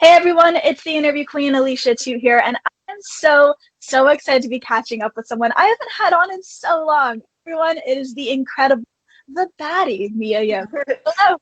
Hey everyone, it's the interview queen Alicia Atout here, and I am so excited to be catching up with someone I haven't had on in so long. Everyone, it is the incredible, the baddie, Mia Yim. Hello,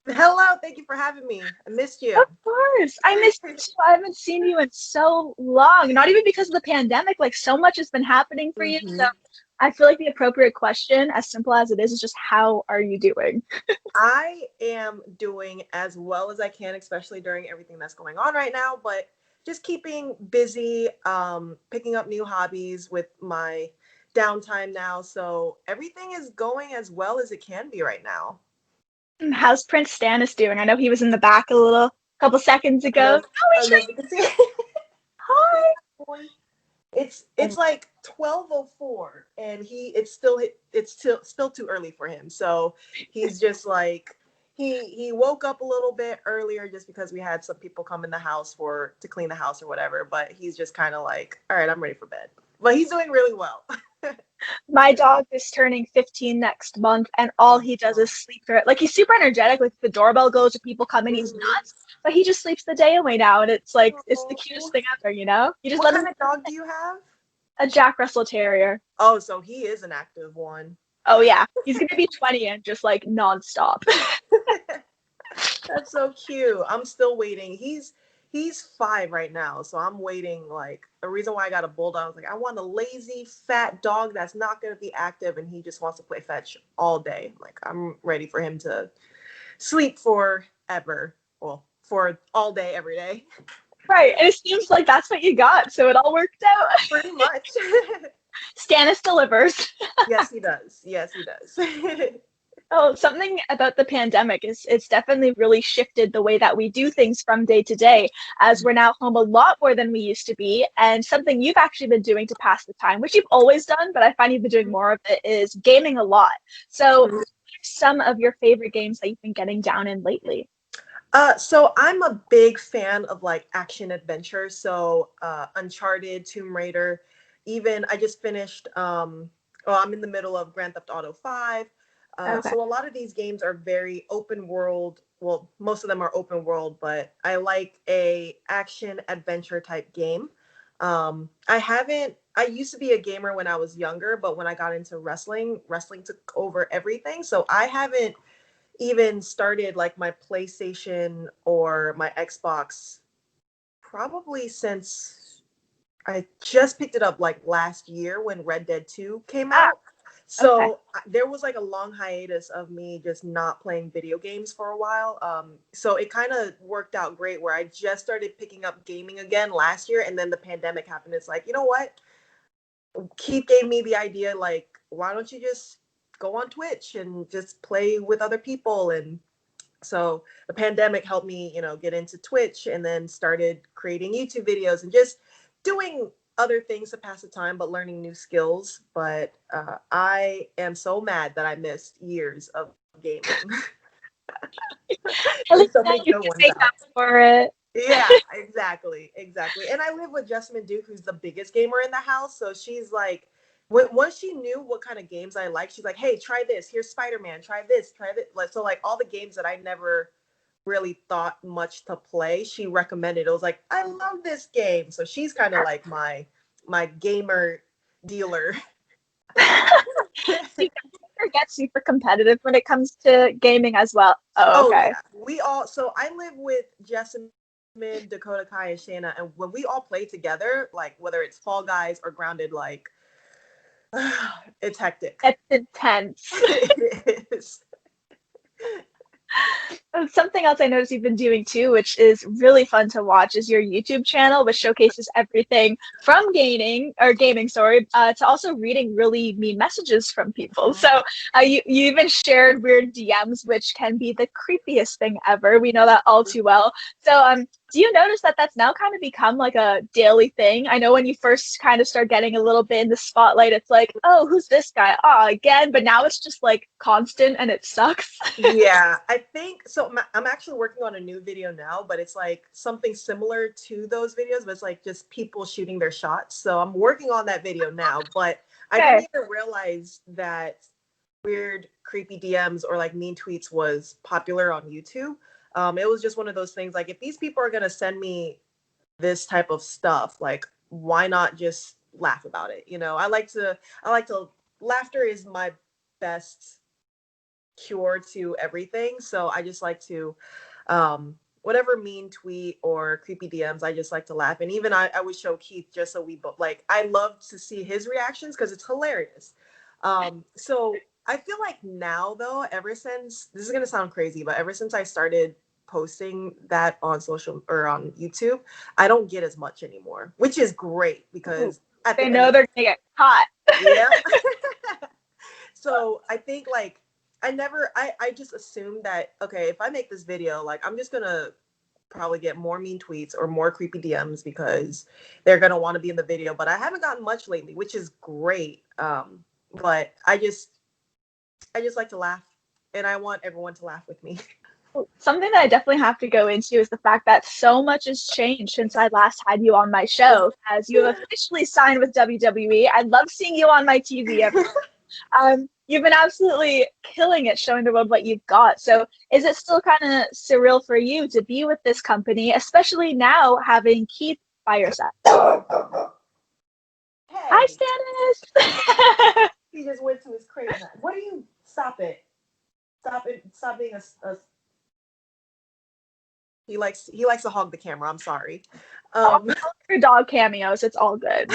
Hello, thank you for having me. I missed you. of course. I missed you too. I haven't seen you in so long. Not even because of the pandemic, like so much has been happening for you. So hmm I feel like the appropriate question, as simple as it is just how are you doing? I am doing as well as I can, especially during everything that's going on right now, but just keeping busy, picking up new hobbies with my downtime now. So everything is going as well as it can be right now. How's Prince Stannis doing? I know he was in the back a little couple seconds I ago. know, Oh, I he's know right. you can see this Hi. boy. It's like 12:04 and it's still too early for him. So he's just like he woke up a little bit earlier just because we had some people come in the house for to clean the house or whatever, but he's just kind of like, all right, I'm ready for bed. But he's doing really well. My dog is turning 15 next month, and all he does is sleep through it. Like he's super energetic. Like the doorbell goes, or people come in, he's Mhm. nuts. But he just sleeps the day away now, and it's like it's the cutest Oh. thing ever. You just What let him kind of dog do you have? a Jack Russell Terrier. Oh, so he is an active one. Oh yeah, he's gonna be 20 and just like nonstop. That's so cute. I'm still waiting. He's 5 right now, so I'm waiting. Like the reason why I got a bulldog, I was like, I want a lazy, fat dog that's not gonna be active, and he just wants to play fetch all day. Like I'm ready for him to sleep forever. Well, for all day, every day. Right, and it seems like that's what you got, so it all worked out. Pretty much. Stannis delivers. Yes, he does. Yes, he does. Oh, something about the pandemic is it's definitely really shifted the way that we do things from day to day, as we're now home a lot more than we used to be. And something you've actually been doing to pass the time, which you've always done, but I find you've been doing more of it, is gaming a lot. So, what are some of your favorite games that you've been getting down in lately? So I'm a big fan of like action adventure. So Uncharted, Tomb Raider, even I just finished well, I'm in the middle of Grand Theft Auto 5. Okay. So a lot of these games are very open world. Well, most of them are open world, but I like a action adventure type game. I used to be a gamer when I was younger, but when I got into wrestling took over everything. So I haven't even started like my PlayStation or my Xbox probably since I just picked it up like last year when Red Dead 2 came Ah, out. okay. So there was like a long hiatus of me just not playing video games for a while. So it kind of worked out great where I just started picking up gaming again last year, and then the pandemic happened. It's like, you know what? Keith gave me the idea like, why don't you just go on Twitch and just play with other people? And so the pandemic helped me, get into Twitch and then started creating YouTube videos and just doing other things to pass the time, but learning new skills. But I am so mad that I missed years of gaming. At There's least so now many you good can ones make up out. for it. Yeah, exactly. And I live with Jessamine Duke, who's the biggest gamer in the house. So she's like, once she knew what kind of games I like, she's like, "Hey, try this. Here's Spider-Man. Try this. Try this." Like so, like all the games that I never really thought much to play, she recommended. It was like, "I love this game." So she's kind of like my gamer dealer. See, Vancouver gets super competitive when it comes to gaming as well. Oh, Oh okay. yeah, So I live with Jessamine, Dakota, Kai, and Shayna, and when we all play together, like whether it's Fall Guys or Grounded, like it's hectic. It's intense. It is. Something else I noticed you've been doing too, which is really fun to watch, is your YouTube channel, which showcases everything from gaming, sorry, to also reading really mean messages from people. Mhm. So you even shared weird DMs, which can be the creepiest thing ever. We know that all too well. So do you notice that that's now kind of become like a daily thing? I know when you first kind of start getting a little bit in the spotlight, it's like, oh, who's this guy? Ah, again. But now it's just like constant and it sucks. Yeah, I think so. I'm actually working on a new video now, but it's like something similar to those videos, but it's like just people shooting their shots. So I'm working on that video now, but I didn't Okay. even realize that weird, creepy DMs or like mean tweets was popular on YouTube. It was just one of those things, like, if these people are gonna send me this type of stuff, like, why not just laugh about it? I like to laughter is my best cure to everything. So I just like to, whatever mean tweet or creepy DMs, I just like to laugh. And even I would show Keith just so we both, like, I love to see his reactions because it's hilarious. So I feel like now, though, ever since, this is gonna sound crazy, but ever since I started posting that on social or on YouTube, I don't get as much anymore, which is great because at They the end know of they're gonna get caught. yeah. So I think, like, I just assumed that, okay, if I make this video, like, I'm just gonna probably get more mean tweets or more creepy DMs because they're gonna want to be in the video. But I haven't gotten much lately, which is great. But I just like to laugh, and I want everyone to laugh with me. Something that I definitely have to go into is the fact that so much has changed since I last had you on my show, as you have officially signed with WWE. I love seeing you on my TV. You've been absolutely killing it, showing the world what you've got. So, is it still kind of surreal for you to be with this company, especially now having Keith by your side? Hi, Hey, Stannis. he just went to his crate. What do you? Stop it! Stop it! Stop being a. He likes to hog the camera. I'm sorry. All Um, your dog cameos. It's all good.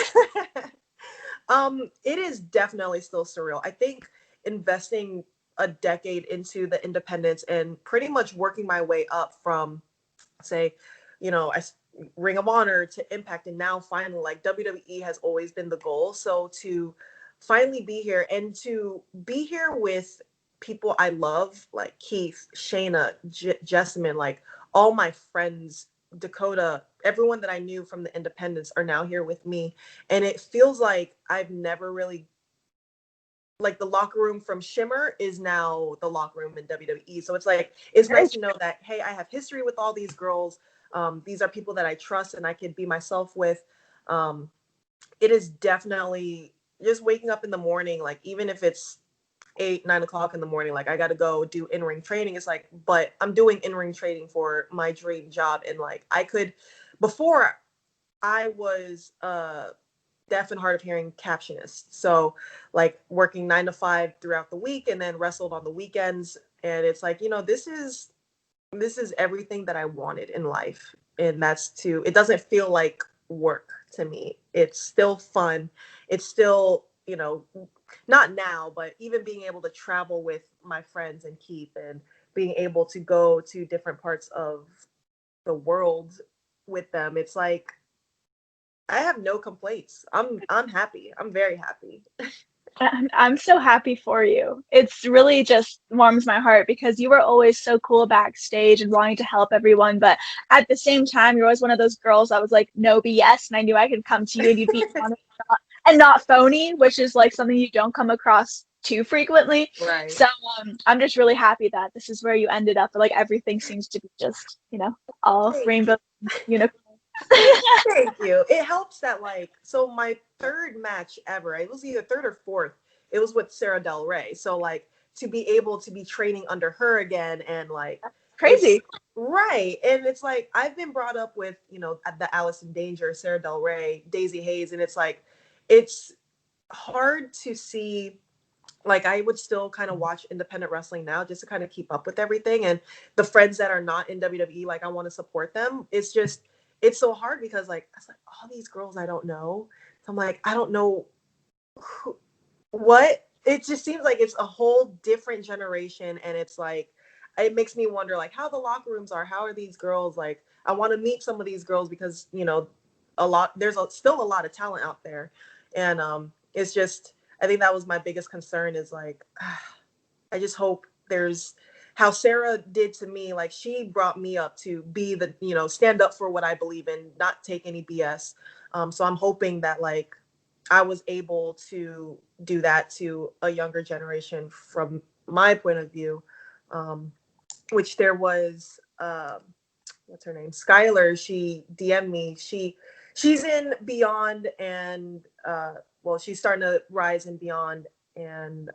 it is definitely still surreal. I think investing a decade into the independence and pretty much working my way up from, say, I Ring of Honor to Impact, and now finally, like, WWE has always been the goal. So to finally be here and to be here with people I love, like Keith, Shayna, Jessamine, like all my friends, Dakota, everyone that I knew from the independents are now here with me. And it feels like I've never really, like, the locker room from Shimmer is now the locker room in WWE. So it's like, it's nice to know that, hey, I have history with all these girls. These are people that I trust and I can be myself with. Um, it is definitely just waking up in the morning, like, even if it's 8, 9 o'clock in the morning, like, I got to go do in-ring training. It's like, but I'm doing in-ring training for my dream job. And, like, before I was deaf and hard of hearing captionist. So, like, working 9 to 5 throughout the week and then wrestled on the weekends. And it's like, this is everything that I wanted in life. And it doesn't feel like work to me. It's still fun. It's still, not now, but even being able to travel with my friends and Keith and being able to go to different parts of the world with them. It's like, I have no complaints. I'm happy. I'm very happy. I'm so happy for you. It's really just warms my heart because you were always so cool backstage and wanting to help everyone. But at the same time, you're always one of those girls that was like, no BS. And I knew I could come to you and you'd be honest and not phony, which is like something you don't come across too frequently. Right. So I'm just really happy that this is where you ended up. But like everything seems to be just, all Thank rainbow unicorn. Thank you. It helps that, like, so my third match ever, it was either third or fourth, it was with Sarah Del Rey. So, like, to be able to be training under her again, and, like, it's Crazy. right. And it's like, I've been brought up with, the Alice in Danger, Sarah Del Rey, Daisy Hayes, and it's like, it's hard to see. Like, I would still kind of watch independent wrestling now just to kind of keep up with everything. And the friends that are not in WWE, like, I want to support them. It's so hard because, like, I was like, all these girls I don't know. So I'm like, I don't know who, what. It just seems like it's a whole different generation. And it's like, it makes me wonder, like, how the locker rooms are. How are these girls? Like, I want to meet some of these girls because, still a lot of talent out there. And it's just, I think that was my biggest concern is, like, I just hope there's how Sarah did to me. Like, she brought me up to be stand up for what I believe in, not take any BS. So I'm hoping that, like, I was able to do that to a younger generation from my point of view, which there was, what's her name? Skylar. She DM'd me. She's in Beyond, and well, she's starting to rise in Beyond. And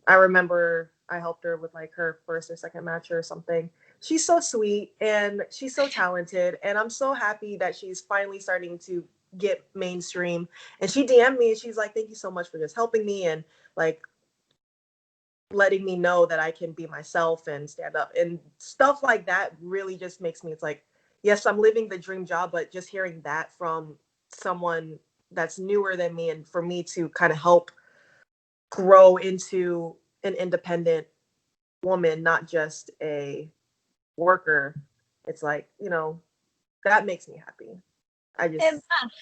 I remember I helped her with, like, her first or second match or something. she's so sweet and she's so talented, and I'm so happy that she's finally starting to get mainstream. And she DM'd me and she's like, "Thank you so much for just helping me and like letting me know that I can be myself and stand up," and stuff like that really just makes me, it's like, yes, I'm living the dream job, but just hearing that from someone that's newer than me, and for me to kind of help grow into an independent woman, not just a worker, it's like, that makes me happy. I It just, must.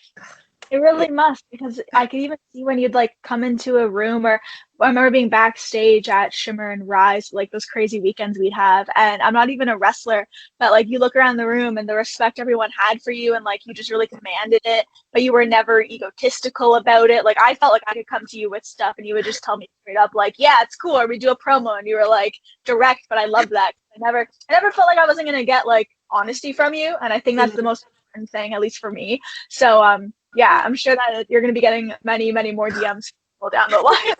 It really must, because I could even see when you'd like come into a room, or I remember being backstage at Shimmer and Rise, like those crazy weekends we'd have. And I'm not even a wrestler, but like you look around the room and the respect everyone had for you, and like you just really commanded it, but you were never egotistical about it. Like I felt like I could come to you with stuff and you would just tell me straight up, like, yeah, it's cool, or we do a promo, and you were like direct, but I loved that. I never felt like I wasn't gonna get like honesty from you, and I think that's the most important thing, at least for me. So yeah, I'm sure that you're going to be getting many, many more DMs down the line.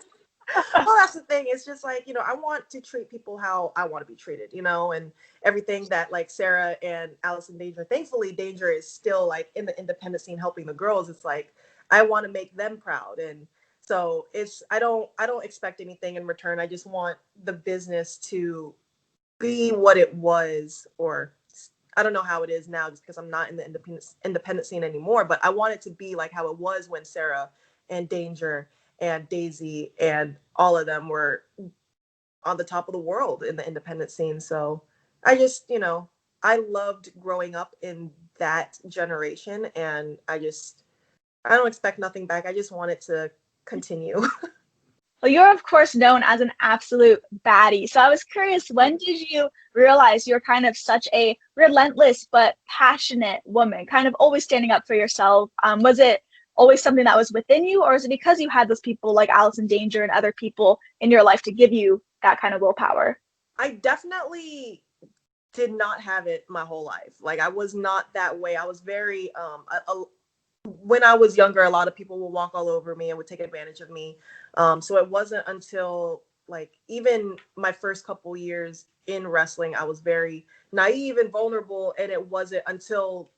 well, that's the thing. It's just like, I want to treat people how I want to be treated, and everything that like Sarah and Allison Danger, thankfully Danger is still like in the independent scene helping the girls. It's like, I want to make them proud. And so I don't expect anything in return. I just want the business to be what it was, or I don't know how it is now just because I'm not in the independent scene anymore, but I want it to be like how it was when Sarah and Danger and Daisy and all of them were on the top of the world in the independent scene. So I just, I loved growing up in that generation, and I don't expect nothing back. I just want it to continue. Well, you're of course known as an absolute baddie. So I was curious, when did you realize you're kind of such a relentless but passionate woman, kind of always standing up for yourself? Was it always something that was within you, or is it because you had those people like Allison Danger and other people in your life to give you that kind of willpower? I definitely did not have it my whole life. Like, I was not that way. I was very when I was younger, a lot of people would walk all over me and would take advantage of me. So it wasn't until like even my first couple years in wrestling, I was very naive and vulnerable. And it wasn't until,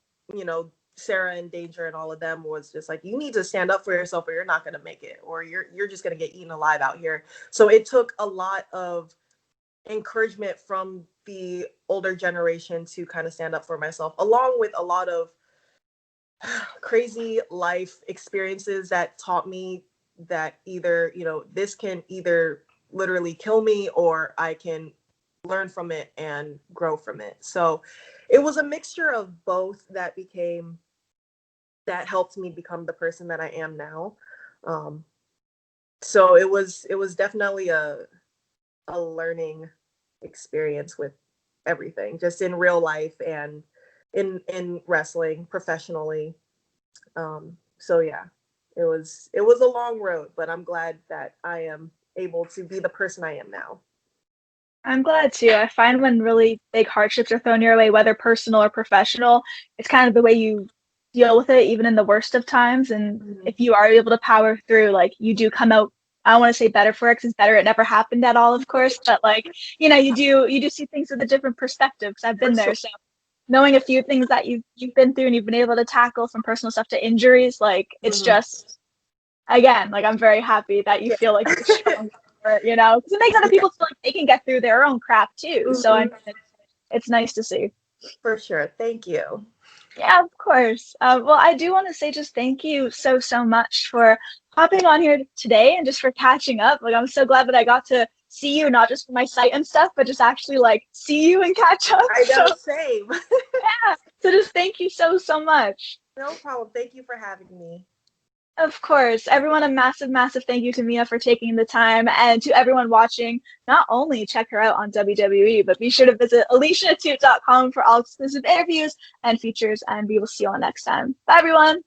Sarah and Danger and all of them was just like, you need to stand up for yourself or you're not going to make it, or you're just going to get eaten alive out here. So it took a lot of encouragement from the older generation to kind of stand up for myself, along with a lot of crazy life experiences that taught me that either, this can either literally kill me or I can learn from it and grow from it. So it was a mixture of both that helped me become the person that I am now. Um, so it was definitely a learning experience with everything, just in real life and in wrestling professionally. So yeah, it was a long road, but I'm glad that I am able to be the person I am now. I'm glad too. I find when really big hardships are thrown your way, whether personal or professional, it's kind of the way you deal with it, even in the worst of times. And Mhm. if you are able to power through, like you do come out, I don't want to say better for it, 'cause it's better. It never happened at all, of course, but like, you do see things with a different perspective, 'cause I've For been sure. there. So knowing a few things that you've been through and you've been able to tackle, from personal stuff to injuries, like it's Mhm. just, again, like I'm very happy that you Yeah. feel like you're strong for it, because it makes other Yeah. people feel like they can get through their own crap too. So I Mhm. mean, it's nice to see. For sure. Thank you. Yeah, of course. Well, I do want to say just thank you so, so much for hopping on here today and just for catching up. Like, I'm so glad that I got to see you, not just from my site and stuff, but just actually like see you and catch up. I So know, same. yeah, so just thank you so, so much. No problem. Thank you for having me. Of course, everyone, a massive, massive thank you to Mia for taking the time, and to everyone watching. Not only check her out on WWE, but be sure to visit AliciaToot.com for all exclusive interviews and features, and we will see you all next time. Bye, everyone.